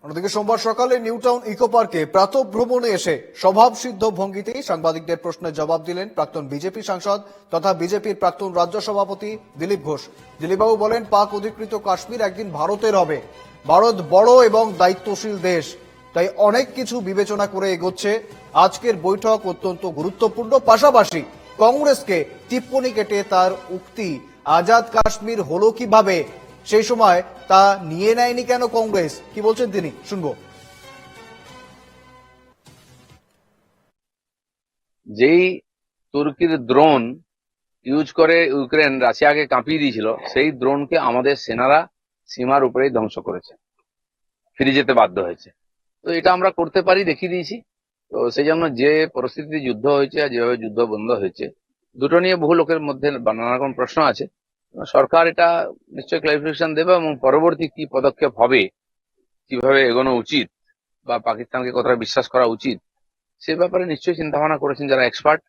অন্যদিকে সোমবার সকালে নিউটাউন ইকো পার্কে প্রাতঃভ্রমণে এসে স্বভাবসিদ্ধ ভঙ্গিতেই সাংবাদিকদের প্রশ্নের জবাব দিলেন প্রাক্তন বিজেপি সাংসদ তথা বিজেপির প্রাক্তন রাজ্য সভাপতি দিলীপ ঘোষ। দিলীপবাবু বলেন, পাক অধিকৃত কাশ্মীর একদিন ভারতের হবে। ভারত বড় এবং দায়িত্বশীল দেশ, তাই অনেক কিছু বিবেচনা করে এগোচ্ছে। আজকের বৈঠক অত্যন্ত গুরুত্বপূর্ণ। পাশাপাশি কংগ্রেসকে টিপ্পনি কেটে তার উক্তি, আজাদ কাশ্মীর হলো কিভাবে, সেই সময় তা নিয়ে নেয়নি কেন কংগ্রেস, কি বলছেন তিনি, শুনবো। যেই তুর্কির ড্রোন ইউজ করে ইউক্রেন রাশিয়াকে কাঁপিয়ে দিয়েছিল, সেই ড্রোনকে আমাদের সেনারা সীমার উপরেই ধ্বংস করেছে, ফিরে যেতে বাধ্য হয়েছে। তো এটা আমরা করতে পারি, দেখিয়ে দিয়েছি। তো সেই জন্য যে পরিস্থিতি যুদ্ধ হয়েছে আর যেভাবে যুদ্ধ বন্ধ হয়েছে, দুটো নিয়ে বহু লোকের মধ্যে নানা রকম প্রশ্ন আছে। সরকার এটা নিশ্চয়ই ক্লারিফিকেশন দেবে এবং পরবর্তী কি পদক্ষেপ হবে, কিভাবে এগোনো উচিত বা পাকিস্তানকে কতটা বিশ্বাস করা উচিত, সে ব্যাপারে নিশ্চয়ই চিন্তা ভাবনা করেছেন যারা এক্সপার্ট।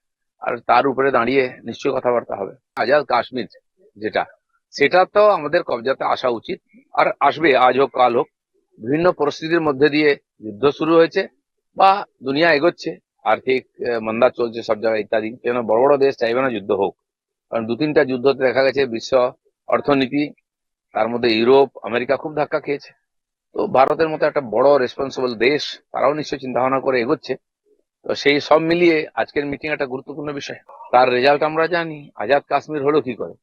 আর তার উপরে দাঁড়িয়ে নিশ্চয়ই কথাবার্তা হবে। আজাদ কাশ্মীর যেটা, সেটা তো আমাদের কবজাতে আসা উচিত, আর আসবে, আজ হোক কাল হোক। বিভিন্ন পরিস্থিতির মধ্যে দিয়ে যুদ্ধ শুরু হয়েছে বা দুনিয়া এগোচ্ছে, আর্থিক মন্দা চলছে সব জায়গায় ইত্যাদি। কেন বড় বড় দেশ চাইবে না যুদ্ধ হোক, কারণ দু তিনটা যুদ্ধতে দেখা গেছে বিশ্ব অর্থনীতি, তার মধ্যে ইউরোপ, আমেরিকা খুব ধাক্কা খেয়েছে। তো ভারতের মতো একটা বড় রেসপন্সিবল দেশ, তারাও নিশ্চয়ই চিন্তা ভাবনা করে এগোচ্ছে। তো সেই সব মিলিয়ে আজকের মিটিং একটা গুরুত্বপূর্ণ বিষয়। তার রেজাল্ট আমরা জানি। আজাদ কাশ্মীর হলো কি করে?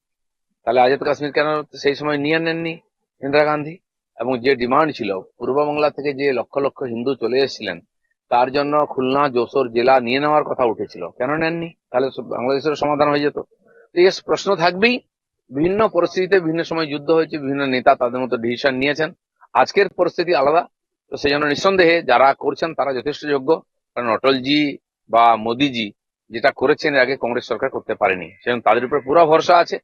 তাহলে আজাদ কাশ্মীর কেন সেই সময় নিয়ে নেননি ইন্দিরা গান্ধী? এবং যে ডিমান্ড ছিল, পূর্ব বাংলা থেকে যে লক্ষ লক্ষ হিন্দু চলে এসেছিলেন, তার জন্য খুলনা যশোর জেলা নিয়ে নেওয়ার কথা উঠেছিল, কেন নেননি? তাহলে বাংলাদেশের সমাধান হয়ে যেত। তো এই প্রশ্ন থাকবেই। বিভিন্ন পরিস্থিতিতে বিভিন্ন সময় যুদ্ধ হয়েছে, বিভিন্ন নেতা তাদের মতো ডিসিশন নিয়েছেন। আজকের পরিস্থিতি আলাদা। তো সেই জন্য নিঃসন্দেহে যারা করছেন তারা যথেষ্ট যোগ্য, কারণ অটলজি বা মোদিজি যেটা করেছেন এর আগে কংগ্রেস সরকার করতে পারেনি, সেজন্য তাদের উপরে পুরো ভরসা আছে।